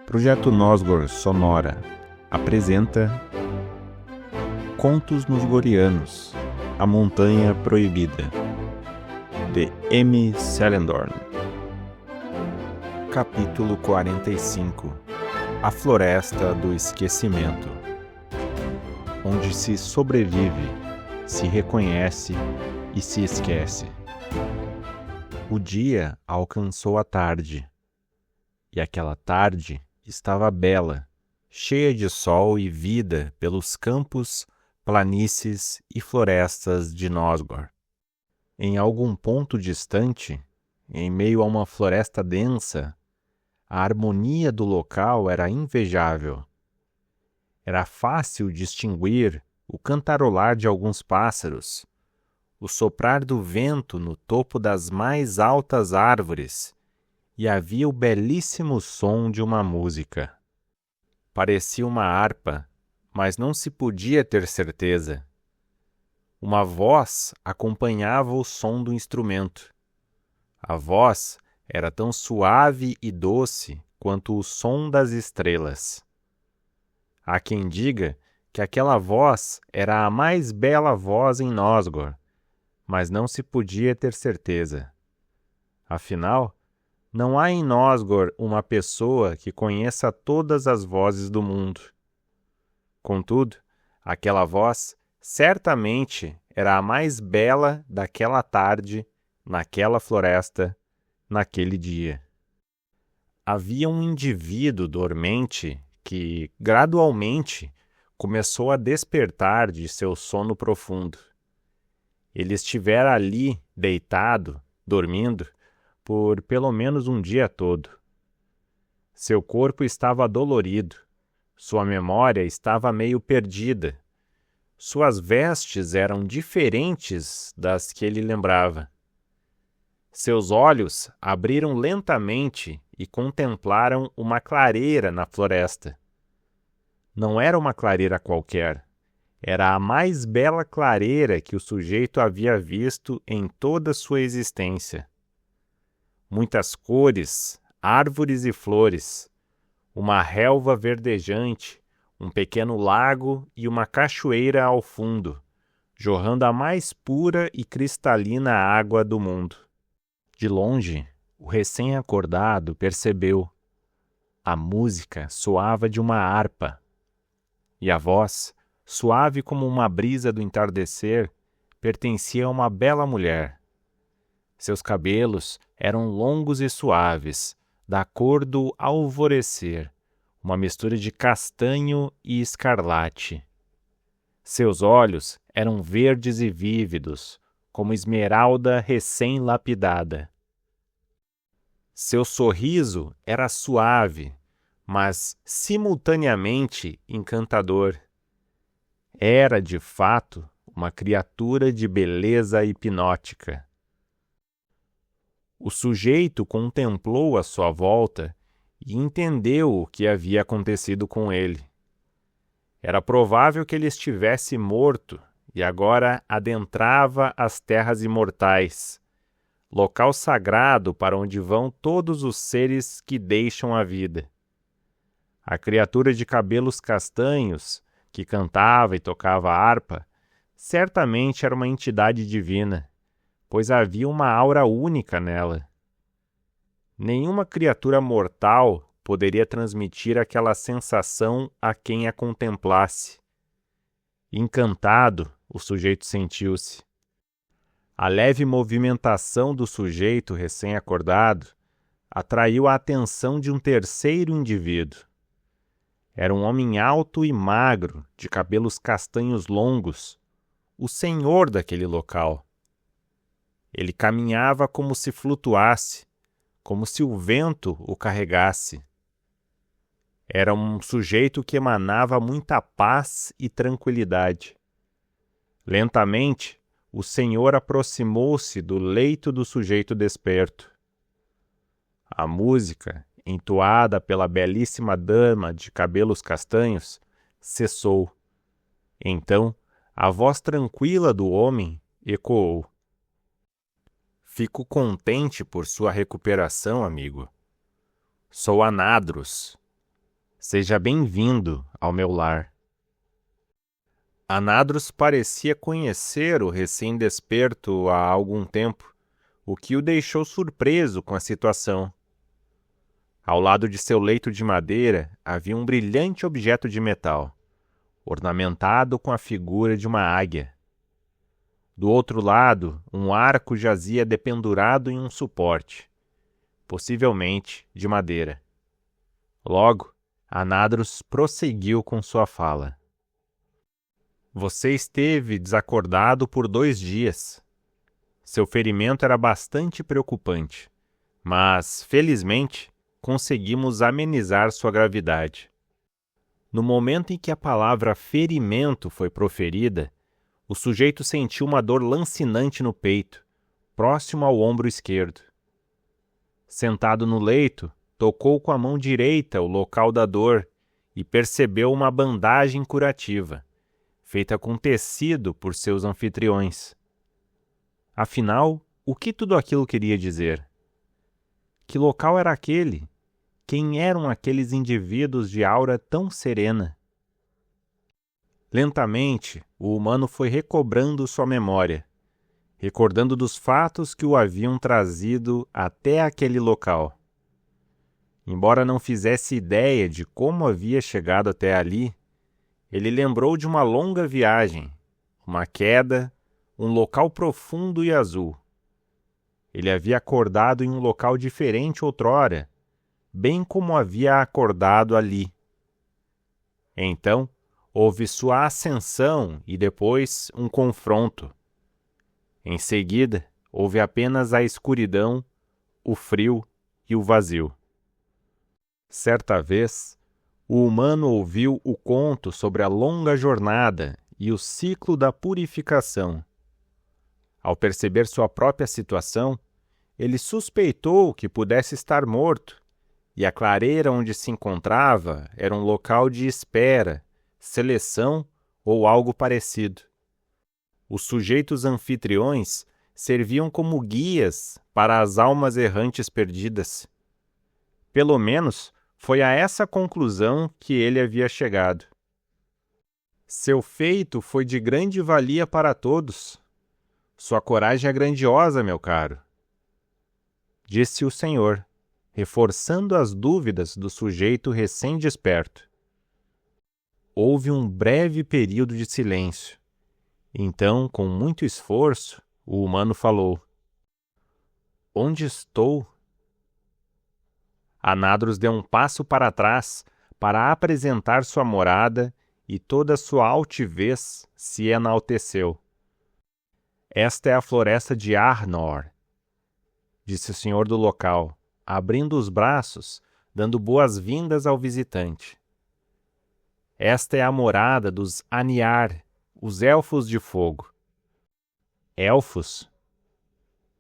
Projeto Nosgor Sonora apresenta Contos Nosgorianos, A Montanha Proibida, de M. Selendorn. Capítulo 45 A Floresta do Esquecimento, onde se sobrevive, se reconhece e se esquece. O dia alcançou a tarde, e aquela tarde estava bela, cheia de sol e vida pelos campos, planícies e florestas de Nosgor. Em algum ponto distante, em meio a uma floresta densa, a harmonia do local era invejável. Era fácil distinguir o cantarolar de alguns pássaros, o soprar do vento no topo das mais altas árvores, e havia o belíssimo som de uma música. Parecia uma harpa, mas não se podia ter certeza. Uma voz acompanhava o som do instrumento. A voz era tão suave e doce quanto o som das estrelas. Há quem diga que aquela voz era a mais bela voz em Nosgor, mas não se podia ter certeza. Afinal, não há em Nosgor uma pessoa que conheça todas as vozes do mundo. Contudo, aquela voz certamente era a mais bela daquela tarde, naquela floresta, naquele dia. Havia um indivíduo dormente que, gradualmente, começou a despertar de seu sono profundo. Ele estivera ali, deitado, dormindo, por pelo menos um dia todo. Seu corpo estava dolorido, sua memória estava meio perdida, suas vestes eram diferentes das que ele lembrava. Seus olhos abriram lentamente e contemplaram uma clareira na floresta. Não era uma clareira qualquer, era a mais bela clareira que o sujeito havia visto em toda sua existência. Muitas cores, árvores e flores, uma relva verdejante, um pequeno lago e uma cachoeira ao fundo, jorrando a mais pura e cristalina água do mundo. De longe, o recém-acordado percebeu. A música soava de uma harpa, e a voz, suave como uma brisa do entardecer, pertencia a uma bela mulher. Seus cabelos eram longos e suaves, da cor do alvorecer, uma mistura de castanho e escarlate. Seus olhos eram verdes e vívidos, como esmeralda recém-lapidada. Seu sorriso era suave, mas simultaneamente encantador. Era, de fato, uma criatura de beleza hipnótica. O sujeito contemplou à sua volta e entendeu o que havia acontecido com ele. Era provável que ele estivesse morto e agora adentrava as terras imortais, local sagrado para onde vão todos os seres que deixam a vida. A criatura de cabelos castanhos, que cantava e tocava harpa, certamente era uma entidade divina, pois havia uma aura única nela. Nenhuma criatura mortal poderia transmitir aquela sensação a quem a contemplasse. Encantado, o sujeito sentiu-se. A leve movimentação do sujeito recém-acordado atraiu a atenção de um terceiro indivíduo. Era um homem alto e magro, de cabelos castanhos longos, o senhor daquele local. Ele caminhava como se flutuasse, como se o vento o carregasse. Era um sujeito que emanava muita paz e tranquilidade. Lentamente, o senhor aproximou-se do leito do sujeito desperto. A música, entoada pela belíssima dama de cabelos castanhos, cessou. Então, a voz tranquila do homem ecoou. Fico contente por sua recuperação, amigo. Sou Anadros, Seja bem-vindo ao meu lar. Anadros parecia conhecer o recém-desperto há algum tempo, o que o deixou surpreso com a situação. Ao lado de seu leito de madeira havia um brilhante objeto de metal, ornamentado com a figura de uma águia. Do outro lado, um arco jazia dependurado em um suporte, possivelmente de madeira. Logo, Anadros prosseguiu com sua fala. Você esteve desacordado por 2 dias. Seu ferimento era bastante preocupante, mas, felizmente, conseguimos amenizar sua gravidade. No momento em que a palavra ferimento foi proferida, o sujeito sentiu uma dor lancinante no peito, próximo ao ombro esquerdo. Sentado no leito, tocou com a mão direita o local da dor e percebeu uma bandagem curativa, feita com tecido por seus anfitriões. Afinal, o que tudo aquilo queria dizer? Que local era aquele? Quem eram aqueles indivíduos de aura tão serena? Lentamente, o humano foi recobrando sua memória, recordando dos fatos que o haviam trazido até aquele local. Embora não fizesse ideia de como havia chegado até ali, ele lembrou de uma longa viagem, uma queda, um local profundo e azul. Ele havia acordado em um local diferente outrora, bem como havia acordado ali. Então, houve sua ascensão e depois um confronto. Em seguida, houve apenas a escuridão, o frio e o vazio. Certa vez, o humano ouviu o conto sobre a longa jornada e o ciclo da purificação. Ao perceber sua própria situação, ele suspeitou que pudesse estar morto, e a clareira onde se encontrava era um local de espera, seleção ou algo parecido. Os sujeitos anfitriões serviam como guias para as almas errantes perdidas. Pelo menos foi a essa conclusão que ele havia chegado. Seu feito foi de grande valia para todos. Sua coragem é grandiosa, meu caro, disse o Senhor, reforçando as dúvidas do sujeito recém-desperto. Houve um breve período de silêncio. Então, com muito esforço, o humano falou: Onde estou? Anadros deu um passo para trás para apresentar sua morada e toda sua altivez se enalteceu. Esta é a floresta de Arnor, disse o senhor do local, abrindo os braços, dando boas-vindas ao visitante. Esta é a morada dos Aniar, os Elfos de Fogo. Elfos?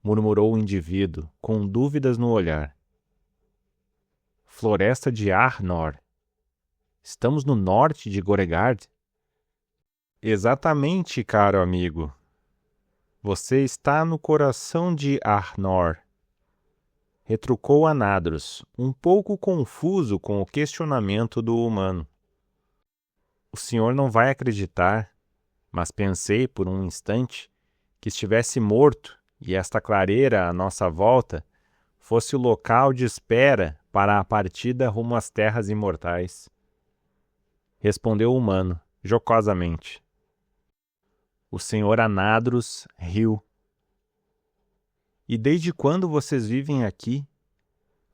Murmurou o indivíduo, com dúvidas no olhar. Floresta de Arnor. Estamos no norte de Goregard? Exatamente, caro amigo. Você está no coração de Arnor. Retrucou Anadros, um pouco confuso com o questionamento do humano. O senhor não vai acreditar, mas pensei por um instante que estivesse morto e esta clareira à nossa volta fosse o local de espera para a partida rumo às terras imortais. Respondeu o humano, jocosamente. O senhor Anadros riu. E desde quando vocês vivem aqui?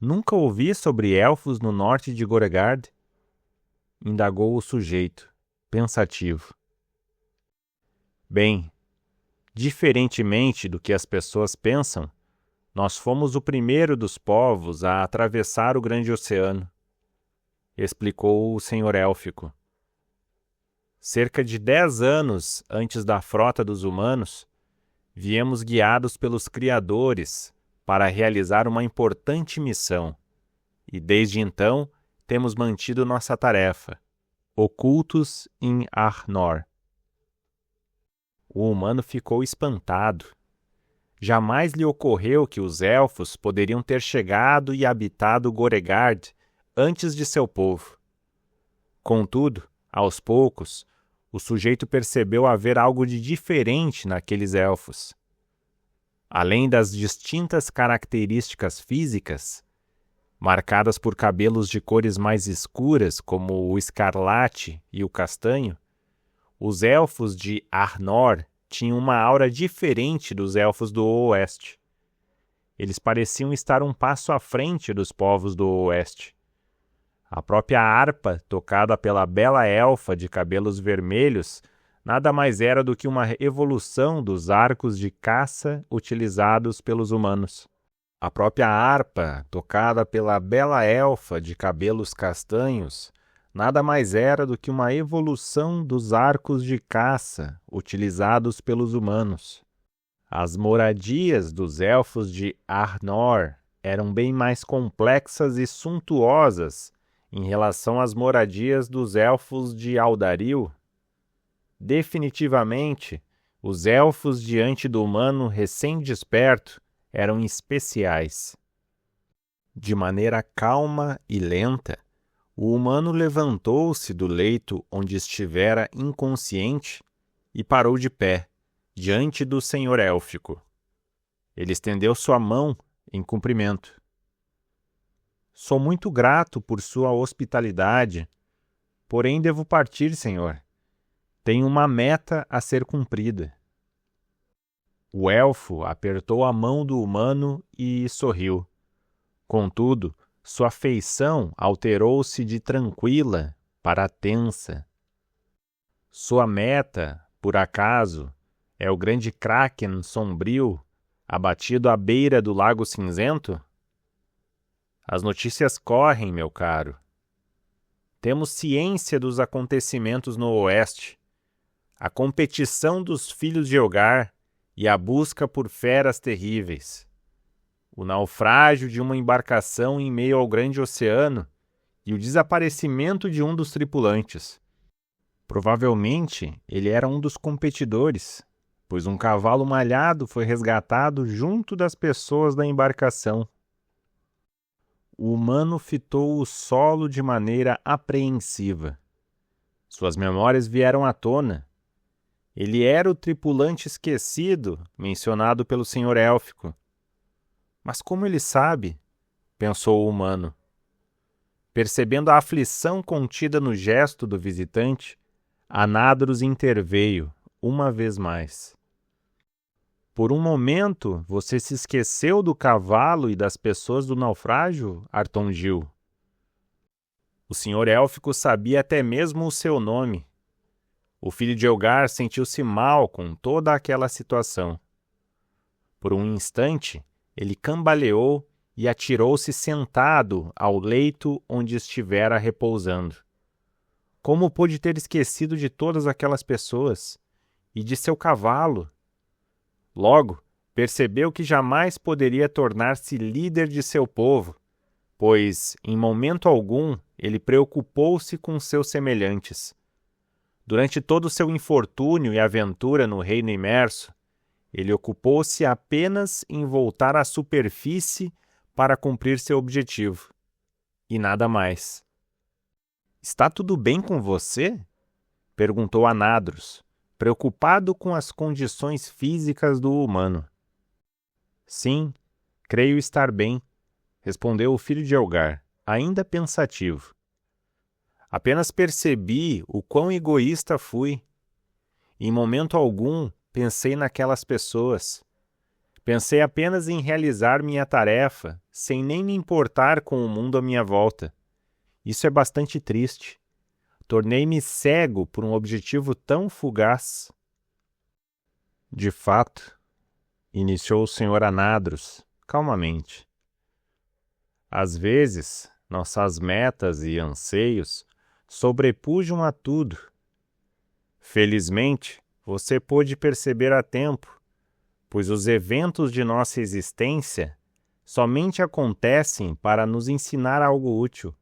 Nunca ouvi sobre elfos no norte de Goregard? Indagou o sujeito, pensativo. Bem, diferentemente do que as pessoas pensam, nós fomos o primeiro dos povos a atravessar o grande oceano, explicou o senhor élfico. Cerca de 10 anos antes da frota dos humanos, viemos guiados pelos criadores para realizar uma importante missão, e desde então temos mantido nossa tarefa, ocultos em Arnor. O humano ficou espantado. Jamais lhe ocorreu que os elfos poderiam ter chegado e habitado Goregard antes de seu povo. Contudo, aos poucos, o sujeito percebeu haver algo de diferente naqueles elfos. Além das distintas características físicas, marcadas por cabelos de cores mais escuras, como o escarlate e o castanho, os elfos de Arnor tinham uma aura diferente dos elfos do Oeste. Eles pareciam estar um passo à frente dos povos do Oeste. A própria harpa, tocada pela bela elfa de cabelos vermelhos, nada mais era do que uma evolução dos arcos de caça utilizados pelos humanos. A própria harpa, tocada pela bela elfa de cabelos castanhos, nada mais era do que uma evolução dos arcos de caça utilizados pelos humanos. As moradias dos elfos de Arnor eram bem mais complexas e suntuosas em relação às moradias dos elfos de Aldaril. Definitivamente, os elfos diante do humano recém-desperto eram especiais. De maneira calma e lenta, o humano levantou-se do leito onde estivera inconsciente e parou de pé, diante do senhor élfico. Ele estendeu sua mão em cumprimento. Sou muito grato por sua hospitalidade, porém devo partir, senhor. Tenho uma meta a ser cumprida. O elfo apertou a mão do humano e sorriu. Contudo, sua feição alterou-se de tranquila para tensa. Sua meta, por acaso, é o grande Kraken sombrio, abatido à beira do Lago Cinzento? As notícias correm, meu caro. Temos ciência dos acontecimentos no Oeste, a competição dos filhos de Elgar e a busca por feras terríveis, o naufrágio de uma embarcação em meio ao grande oceano e o desaparecimento de um dos tripulantes. Provavelmente ele era um dos competidores, pois um cavalo malhado foi resgatado junto das pessoas da embarcação. O humano fitou o solo de maneira apreensiva. Suas memórias vieram à tona. Ele era o tripulante esquecido, mencionado pelo senhor élfico. Mas como ele sabe? Pensou o humano. Percebendo a aflição contida no gesto do visitante, Anadros interveio, uma vez mais. Por um momento, você se esqueceu do cavalo e das pessoas do naufrágio, Artongil? O senhor élfico sabia até mesmo o seu nome. O filho de Elgar sentiu-se mal com toda aquela situação. Por um instante, ele cambaleou e atirou-se sentado ao leito onde estivera repousando. Como pôde ter esquecido de todas aquelas pessoas e de seu cavalo? Logo, percebeu que jamais poderia tornar-se líder de seu povo, pois, em momento algum, ele preocupou-se com seus semelhantes. Durante todo o seu infortúnio e aventura no reino imerso, ele ocupou-se apenas em voltar à superfície para cumprir seu objetivo, e nada mais. Está tudo bem com você? Perguntou Anadros, preocupado com as condições físicas do humano. Sim, creio estar bem, respondeu o filho de Elgar, ainda pensativo. Apenas percebi o quão egoísta fui. Em momento algum pensei naquelas pessoas. Pensei apenas em realizar minha tarefa, sem nem me importar com o mundo à minha volta. Isso é bastante triste. Tornei-me cego por um objetivo tão fugaz. De fato, iniciou o senhor Anadros, calmamente. Às vezes, nossas metas e anseios sobrepujam a tudo. Felizmente, você pôde perceber a tempo, pois os eventos de nossa existência somente acontecem para nos ensinar algo útil.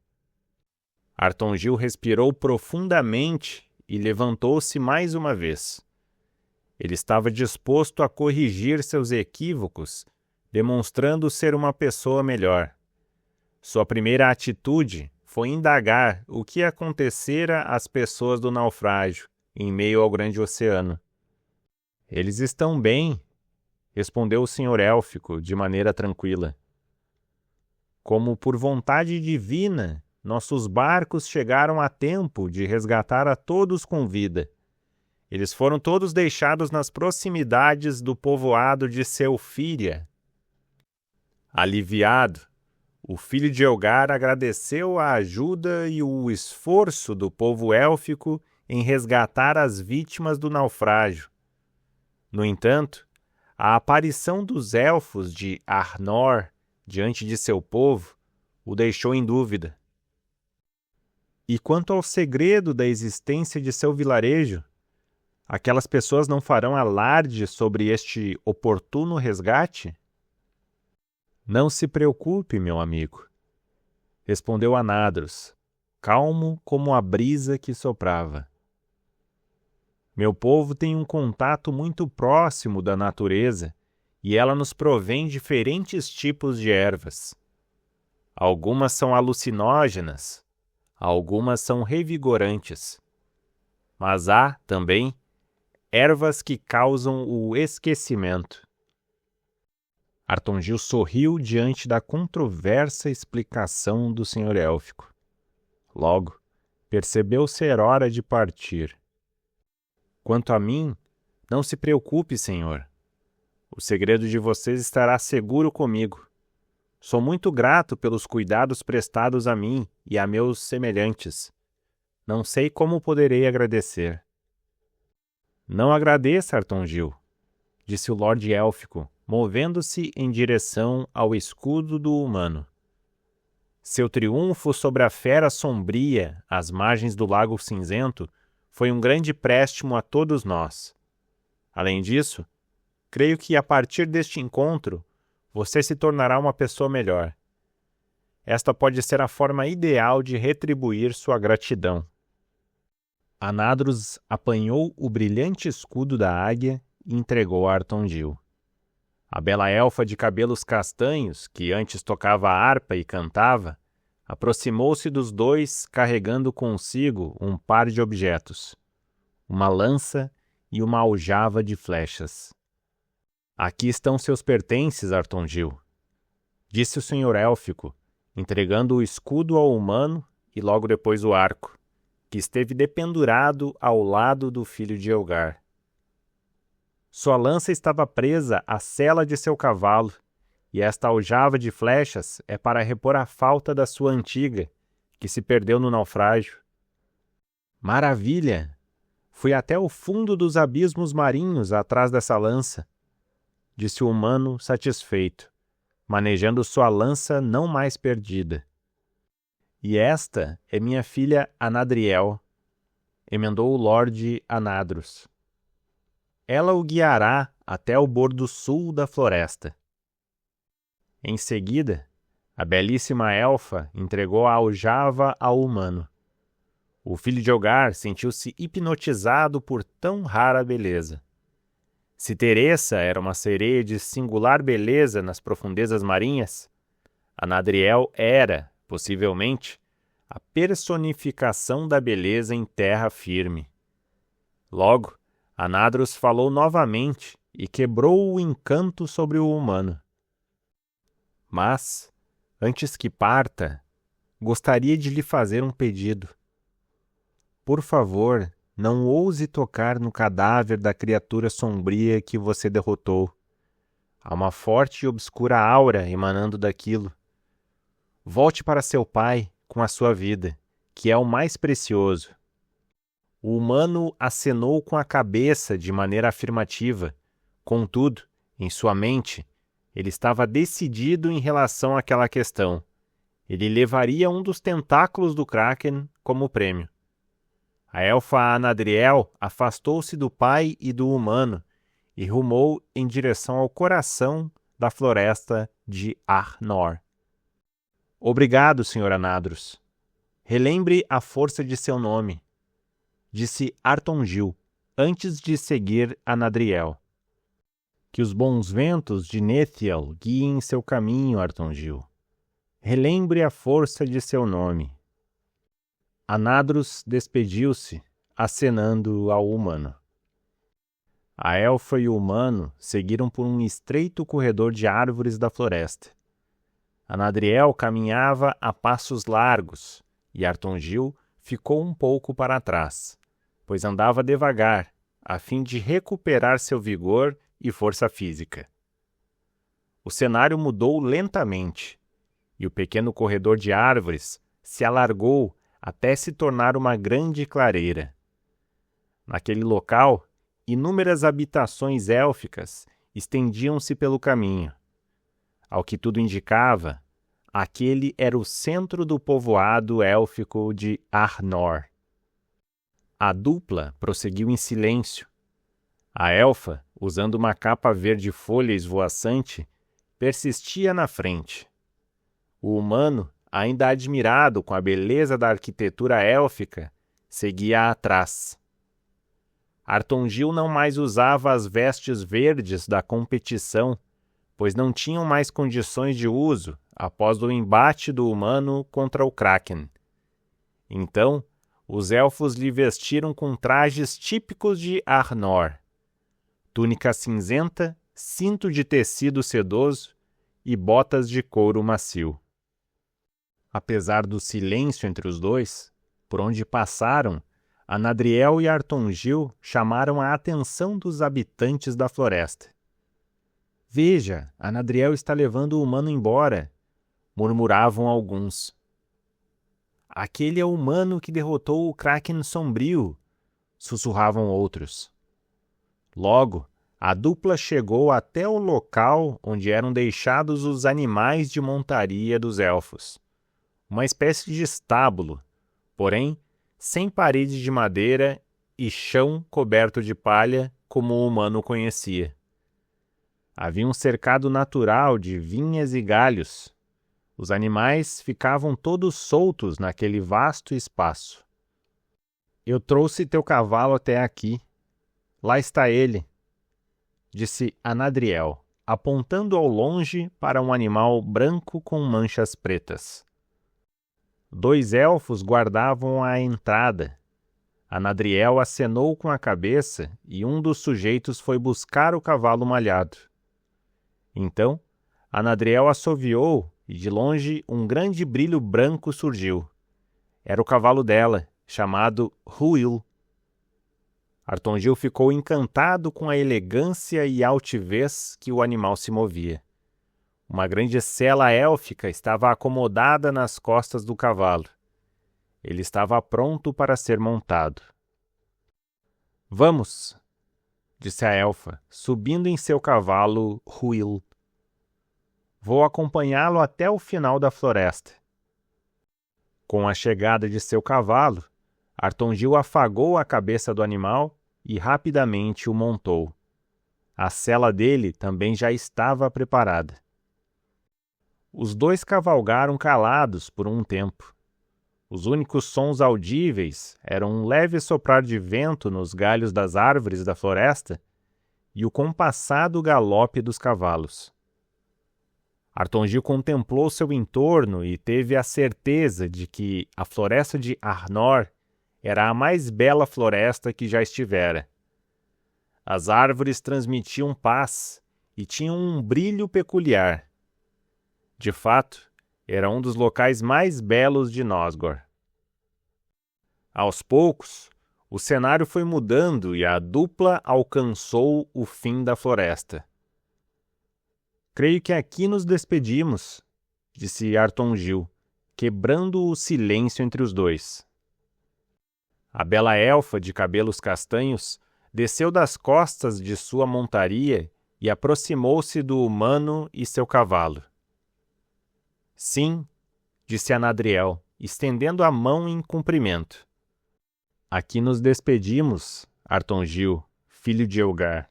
Artongil respirou profundamente e levantou-se mais uma vez. Ele estava disposto a corrigir seus equívocos, demonstrando ser uma pessoa melhor. Sua primeira atitude foi indagar o que acontecera às pessoas do naufrágio em meio ao grande oceano. Eles estão bem, respondeu o Sr. Élfico de maneira tranquila. Como por vontade divina, nossos barcos chegaram a tempo de resgatar a todos com vida. Eles foram todos deixados nas proximidades do povoado de Selfíria. Aliviado, o filho de Elgar agradeceu a ajuda e o esforço do povo élfico em resgatar as vítimas do naufrágio. No entanto, a aparição dos elfos de Arnor diante de seu povo o deixou em dúvida. E quanto ao segredo da existência de seu vilarejo, aquelas pessoas não farão alarde sobre este oportuno resgate? Não se preocupe, meu amigo, respondeu Anadros, calmo como a brisa que soprava. Meu povo tem um contato muito próximo da natureza e ela nos provém diferentes tipos de ervas. Algumas são alucinógenas, algumas são revigorantes. Mas há, também, ervas que causam o esquecimento. Artongil sorriu diante da controversa explicação do Sr. Élfico. Logo, percebeu ser hora de partir. Quanto a mim, não se preocupe, senhor. O segredo de vocês estará seguro comigo. Sou muito grato pelos cuidados prestados a mim e a meus semelhantes. Não sei como poderei agradecer. Não agradeça, Artongil, disse o Lorde Élfico, movendo-se em direção ao escudo do humano. Seu triunfo sobre a fera sombria às margens do Lago Cinzento foi um grande préstimo a todos nós. Além disso, creio que a partir deste encontro, você se tornará uma pessoa melhor. Esta pode ser a forma ideal de retribuir sua gratidão. Anadros apanhou o brilhante escudo da águia e entregou a Artongil. A bela elfa de cabelos castanhos, que antes tocava a harpa e cantava, aproximou-se dos dois carregando consigo um par de objetos, uma lança e uma aljava de flechas. Aqui estão seus pertences, Artongil, disse o Sr. Élfico, entregando o escudo ao humano e logo depois o arco, que esteve dependurado ao lado do filho de Elgar. Sua lança estava presa à sela de seu cavalo, e esta aljava de flechas é para repor a falta da sua antiga, que se perdeu no naufrágio. Maravilha! Fui até o fundo dos abismos marinhos atrás dessa lança, disse o humano satisfeito, manejando sua lança não mais perdida. E esta é minha filha Anadriel, emendou o Lorde Anadros. Ela o guiará até o bordo sul da floresta. Em seguida, a belíssima elfa entregou a aljava ao humano. O filho de Elgar sentiu-se hipnotizado por tão rara beleza. Se Teresa era uma sereia de singular beleza nas profundezas marinhas, Anadriel era, possivelmente, a personificação da beleza em terra firme. Logo, Anadros falou novamente e quebrou o encanto sobre o humano. Mas, antes que parta, gostaria de lhe fazer um pedido. Por favor, não ouse tocar no cadáver da criatura sombria que você derrotou. Há uma forte e obscura aura emanando daquilo. Volte para seu pai com a sua vida, que é o mais precioso. O humano acenou com a cabeça de maneira afirmativa. Contudo, em sua mente, ele estava decidido em relação àquela questão. Ele levaria um dos tentáculos do Kraken como prêmio. A elfa Anadriel afastou-se do pai e do humano e rumou em direção ao coração da floresta de Arnor. Obrigado, Sr. Anadros. Relembre a força de seu nome, disse Artongil, antes de seguir Anadriel. Que os bons ventos de Nethiel guiem seu caminho, Artongil. Relembre a força de seu nome. Anadros despediu-se, acenando ao humano. A elfa e o humano seguiram por um estreito corredor de árvores da floresta. Anadriel caminhava a passos largos e Artongil ficou um pouco para trás, pois andava devagar, a fim de recuperar seu vigor e força física. O cenário mudou lentamente, e o pequeno corredor de árvores se alargou até se tornar uma grande clareira. Naquele local, inúmeras habitações élficas estendiam-se pelo caminho. Ao que tudo indicava, aquele era o centro do povoado élfico de Arnor. A dupla prosseguiu em silêncio. A elfa, usando uma capa verde folha esvoaçante, persistia na frente. O humano, ainda admirado com a beleza da arquitetura élfica, seguia atrás. Artongil não mais usava as vestes verdes da competição, pois não tinham mais condições de uso após o embate do humano contra o Kraken. Então, os elfos lhe vestiram com trajes típicos de Arnor: túnica cinzenta, cinto de tecido sedoso e botas de couro macio. Apesar do silêncio entre os dois, por onde passaram, Anadriel e Artongil chamaram a atenção dos habitantes da floresta. "Veja, Anadriel está levando o humano embora", murmuravam alguns. "Aquele é o humano que derrotou o Kraken sombrio", sussurravam outros. Logo, a dupla chegou até o local onde eram deixados os animais de montaria dos elfos. Uma espécie de estábulo, porém sem paredes de madeira e chão coberto de palha como o humano conhecia. Havia um cercado natural de vinhas e galhos. Os animais ficavam todos soltos naquele vasto espaço. "Eu trouxe teu cavalo até aqui. Lá está ele", disse Anadriel, apontando ao longe para um animal branco com manchas pretas. 2 elfos guardavam a entrada. Anadriel acenou com a cabeça e um dos sujeitos foi buscar o cavalo malhado. Então, Anadriel assoviou e de longe um grande brilho branco surgiu. Era o cavalo dela, chamado Huil. Artongil ficou encantado com a elegância e altivez que o animal se movia. Uma grande sela élfica estava acomodada nas costas do cavalo. Ele estava pronto para ser montado. "Vamos", disse a elfa, subindo em seu cavalo Huil. "Vou acompanhá-lo até o final da floresta." Com a chegada de seu cavalo, Artongil afagou a cabeça do animal e rapidamente o montou. A sela dele também já estava preparada. Os 2 cavalgaram calados por um tempo. Os únicos sons audíveis eram um leve soprar de vento nos galhos das árvores da floresta e o compassado galope dos cavalos. Artongil contemplou seu entorno e teve a certeza de que a floresta de Arnor era a mais bela floresta que já estivera. As árvores transmitiam paz e tinham um brilho peculiar. De fato, era um dos locais mais belos de Nosgor. Aos poucos, o cenário foi mudando e a dupla alcançou o fim da floresta. "Creio que aqui nos despedimos", disse Artongil, quebrando o silêncio entre os dois. A bela elfa de cabelos castanhos desceu das costas de sua montaria e aproximou-se do humano e seu cavalo. "Sim", disse Anadriel, estendendo a mão em cumprimento. "Aqui nos despedimos, Artongil, filho de Elgar."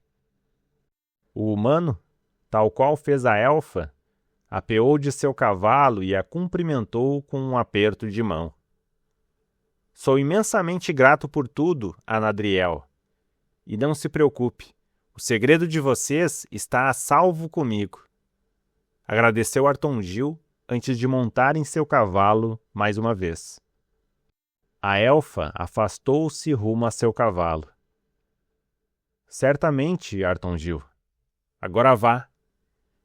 O humano, tal qual fez a elfa, apeou de seu cavalo e a cumprimentou com um aperto de mão. "Sou imensamente grato por tudo, Anadriel. E não se preocupe, o segredo de vocês está a salvo comigo." Agradeceu Artongil antes de montar em seu cavalo mais uma vez. A elfa afastou-se rumo a seu cavalo. Certamente, Artongil. Agora vá.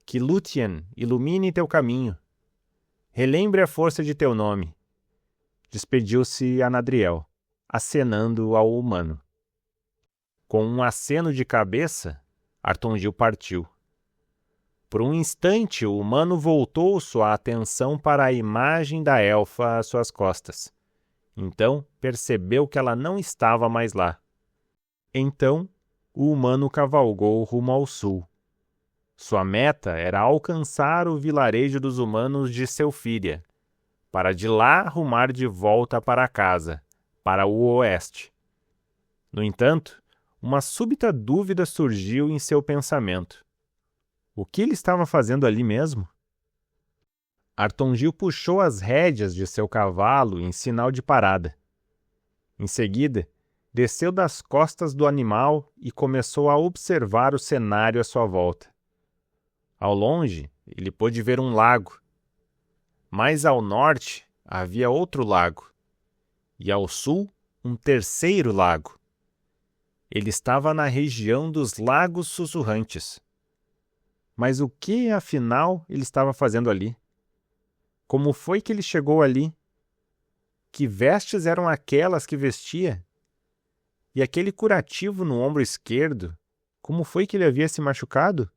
Que Lúthien ilumine teu caminho. Relembre a força de teu nome. Despediu-se Anadriel, acenando ao humano. Com um aceno de cabeça, Artongil partiu. Por um instante, o humano voltou sua atenção para a imagem da elfa às suas costas. Então, percebeu que ela não estava mais lá. Então, o humano cavalgou rumo ao sul. Sua meta era alcançar o vilarejo dos humanos de Selfíria, para de lá rumar de volta para casa, para o oeste. No entanto, uma súbita dúvida surgiu em seu pensamento. O que ele estava fazendo ali mesmo? Artongil puxou as rédeas de seu cavalo em sinal de parada. Em seguida, desceu das costas do animal e começou a observar o cenário à sua volta. Ao longe, ele pôde ver um lago. Mais ao norte, havia outro lago. E ao sul, um terceiro lago. Ele estava na região dos Lagos Sussurrantes. Mas o que, afinal, ele estava fazendo ali? Como foi que ele chegou ali? Que vestes eram aquelas que vestia? E aquele curativo no ombro esquerdo, como foi que ele havia se machucado?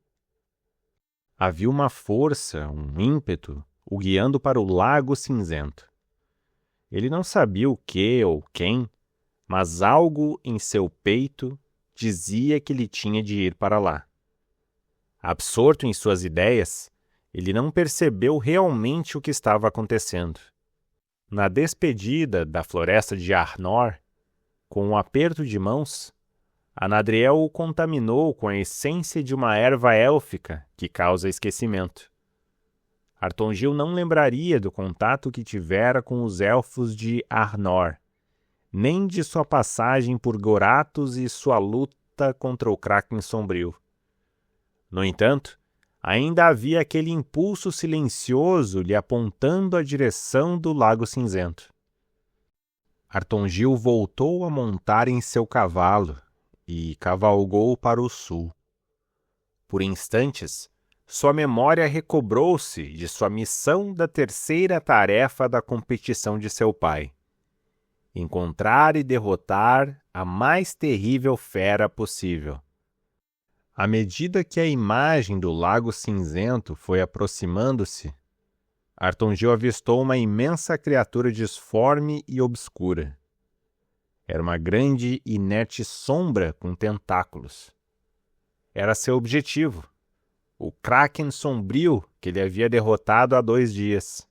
Havia uma força, um ímpeto, o guiando para o Lago Cinzento. Ele não sabia o que ou quem, mas algo em seu peito dizia que ele tinha de ir para lá. Absorto em suas ideias, ele não percebeu realmente o que estava acontecendo. Na despedida da floresta de Arnor, com um aperto de mãos, Anadriel o contaminou com a essência de uma erva élfica que causa esquecimento. Artongil não lembraria do contato que tivera com os elfos de Arnor, nem de sua passagem por Goratos e sua luta contra o Kraken Sombrio. No entanto, ainda havia aquele impulso silencioso lhe apontando a direção do Lago Cinzento. Artongil voltou a montar em seu cavalo e cavalgou para o sul. Por instantes, sua memória recobrou-se de sua missão da terceira tarefa da competição de seu pai: encontrar e derrotar a mais terrível fera possível. À medida que a imagem do Lago Cinzento foi aproximando-se, Artongil avistou uma imensa criatura disforme e obscura. Era uma grande e inerte sombra com tentáculos. Era seu objetivo, o Kraken Sombrio que ele havia derrotado há 2 dias.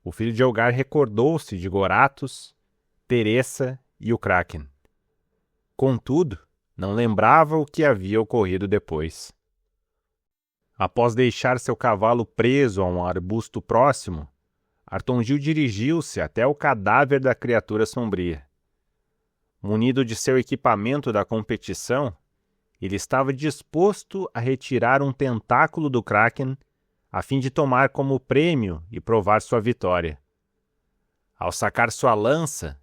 O filho de Elgar recordou-se de Goratos, Teressa e o Kraken. Contudo, não lembrava o que havia ocorrido depois. Após deixar seu cavalo preso a um arbusto próximo, Artongil dirigiu-se até o cadáver da criatura sombria. Munido de seu equipamento da competição, ele estava disposto a retirar um tentáculo do Kraken a fim de tomar como prêmio e provar sua vitória. Ao sacar sua lança,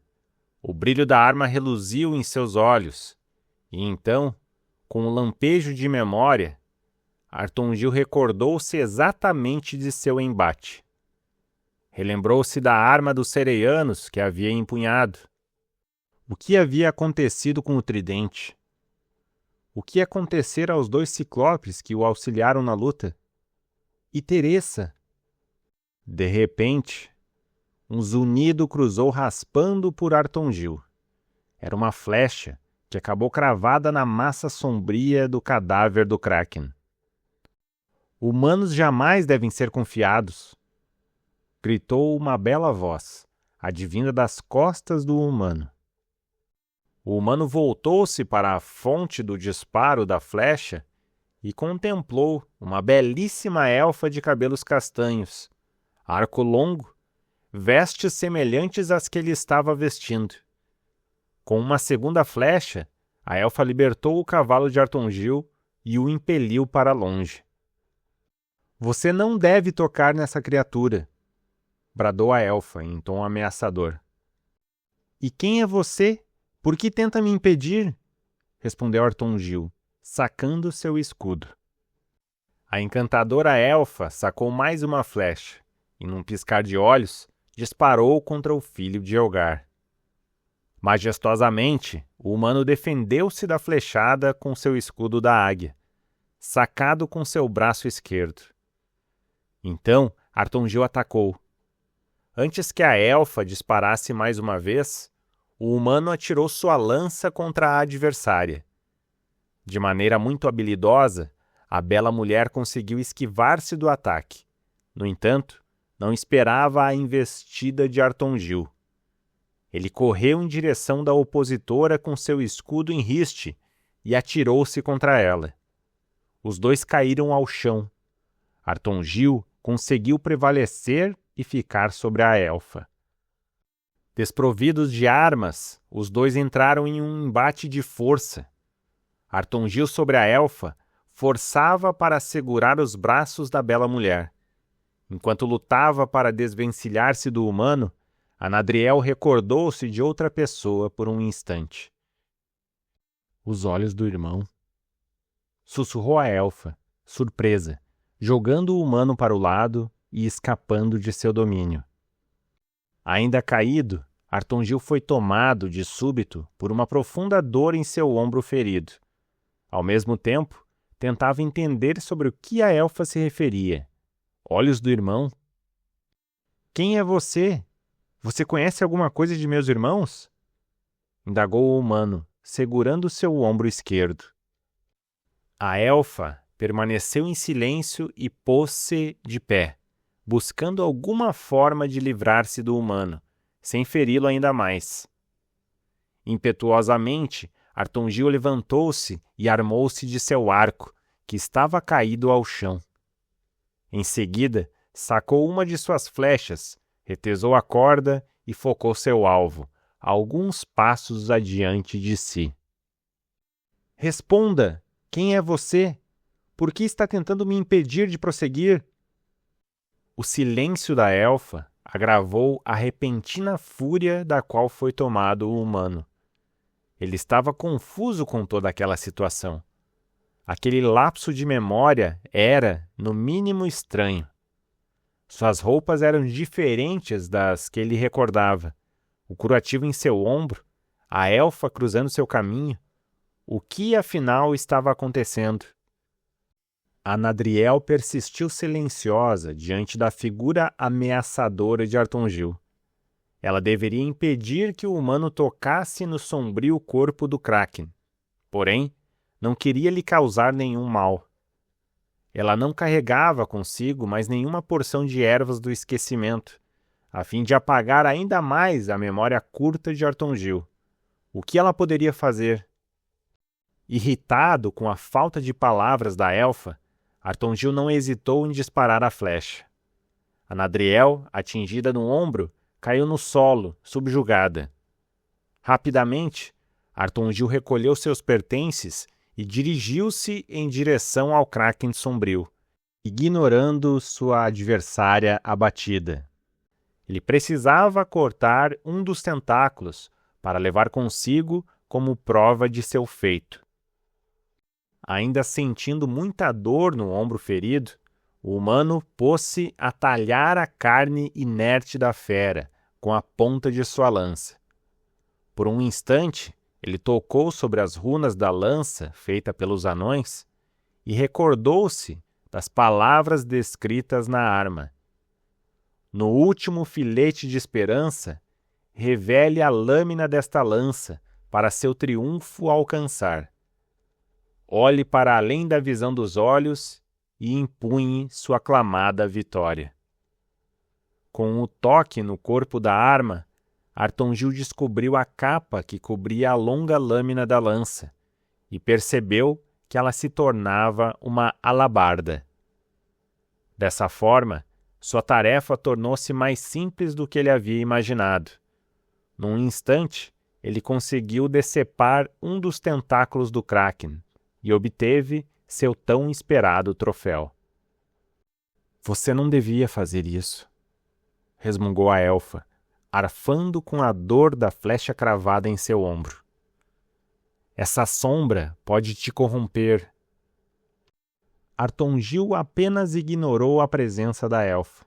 o brilho da arma reluziu em seus olhos, e então, com um lampejo de memória, Artongil recordou-se exatamente de seu embate. Relembrou-se da arma dos Sereianos que havia empunhado. O que havia acontecido com o tridente? O que acontecera aos 2 ciclopes que o auxiliaram na luta? E Teressa? De repente, um zunido cruzou raspando por Artongil. Era uma flecha que acabou cravada na massa sombria do cadáver do Kraken. Humanos jamais devem ser confiados, gritou uma bela voz, advinda das costas do humano. O humano voltou-se para a fonte do disparo da flecha e contemplou uma belíssima elfa de cabelos castanhos, arco longo, vestes semelhantes às que ele estava vestindo. Com uma segunda flecha, a elfa libertou o cavalo de Artongil e o impeliu para longe. Você não deve tocar nessa criatura, bradou a elfa em tom ameaçador. E quem é você? Por que tenta me impedir? Respondeu Artongil, sacando seu escudo. A encantadora elfa sacou mais uma flecha e, num piscar de olhos, disparou contra o filho de Elgar. Majestosamente, o humano defendeu-se da flechada com seu escudo da águia, sacado com seu braço esquerdo. Então, Artongil atacou. Antes que a elfa disparasse mais uma vez, o humano atirou sua lança contra a adversária. De maneira muito habilidosa, a bela mulher conseguiu esquivar-se do ataque. No entanto, não esperava a investida de Artongil. Ele correu em direção da opositora com seu escudo em riste e atirou-se contra ela. Os dois caíram ao chão. Artongil conseguiu prevalecer e ficar sobre a elfa. Desprovidos de armas, os dois entraram em um embate de força. Artongil sobre a elfa forçava para segurar os braços da bela mulher. Enquanto lutava para desvencilhar-se do humano, Anadriel recordou-se de outra pessoa por um instante. Os olhos do irmão. Sussurrou a elfa, surpresa, jogando o humano para o lado e escapando de seu domínio. Ainda caído, Artongil foi tomado de súbito por uma profunda dor em seu ombro ferido. Ao mesmo tempo, tentava entender sobre o que a elfa se referia. Olhos do irmão? Quem é você? Você conhece alguma coisa de meus irmãos? Indagou o humano, segurando seu ombro esquerdo. A elfa permaneceu em silêncio e pôs-se de pé, buscando alguma forma de livrar-se do humano, sem feri-lo ainda mais. Impetuosamente, Artongil levantou-se e armou-se de seu arco, que estava caído ao chão. Em seguida, sacou uma de suas flechas, retesou a corda e focou seu alvo, a alguns passos adiante de si. Responda! Quem é você? Por que está tentando me impedir de prosseguir? O silêncio da elfa agravou a repentina fúria da qual foi tomado o humano. Ele estava confuso com toda aquela situação. Aquele lapso de memória era, no mínimo, estranho. Suas roupas eram diferentes das que ele recordava. O curativo em seu ombro, a elfa cruzando seu caminho. O que, afinal, estava acontecendo? Anadriel persistiu silenciosa diante da figura ameaçadora de Artongil. Ela deveria impedir que o humano tocasse no sombrio corpo do Kraken. Porém, não queria lhe causar nenhum mal. Ela não carregava consigo mais nenhuma porção de ervas do esquecimento, a fim de apagar ainda mais a memória curta de Artongil. O que ela poderia fazer? Irritado com a falta de palavras da elfa, Artongil não hesitou em disparar a flecha. Anadriel, atingida no ombro, caiu no solo, subjugada. Rapidamente, Artongil recolheu seus pertences e dirigiu-se em direção ao Kraken sombrio, ignorando sua adversária abatida. Ele precisava cortar um dos tentáculos para levar consigo como prova de seu feito. Ainda sentindo muita dor no ombro ferido, o humano pôs-se a talhar a carne inerte da fera com a ponta de sua lança. Por um instante, ele tocou sobre as runas da lança feita pelos anões e recordou-se das palavras descritas na arma. No último filete de esperança, revele a lâmina desta lança para seu triunfo alcançar. Olhe para além da visão dos olhos e empunhe sua aclamada vitória. Com o toque no corpo da arma, Artongil descobriu a capa que cobria a longa lâmina da lança e percebeu que ela se tornava uma alabarda. Dessa forma, sua tarefa tornou-se mais simples do que ele havia imaginado. Num instante, ele conseguiu decepar um dos tentáculos do Kraken e obteve seu tão esperado troféu. Você não devia fazer isso, resmungou a elfa, arfando com a dor da flecha cravada em seu ombro. Essa sombra pode te corromper. Artongil apenas ignorou a presença da elfa.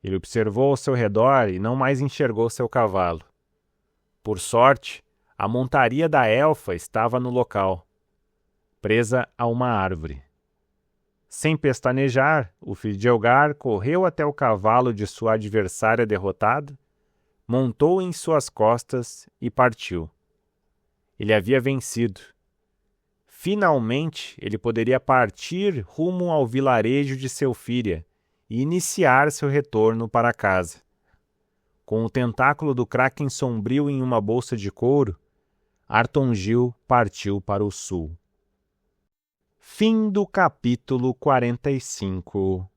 Ele observou ao seu redor e não mais enxergou seu cavalo. Por sorte, a montaria da elfa estava no local, presa a uma árvore. Sem pestanejar, o Fidjelgar correu até o cavalo de sua adversária derrotada, montou em suas costas e partiu. Ele havia vencido. Finalmente, ele poderia partir rumo ao vilarejo de Selfíria e iniciar seu retorno para casa. Com o tentáculo do Kraken sombrio em uma bolsa de couro, Artongil partiu para o sul. Fim do capítulo 45.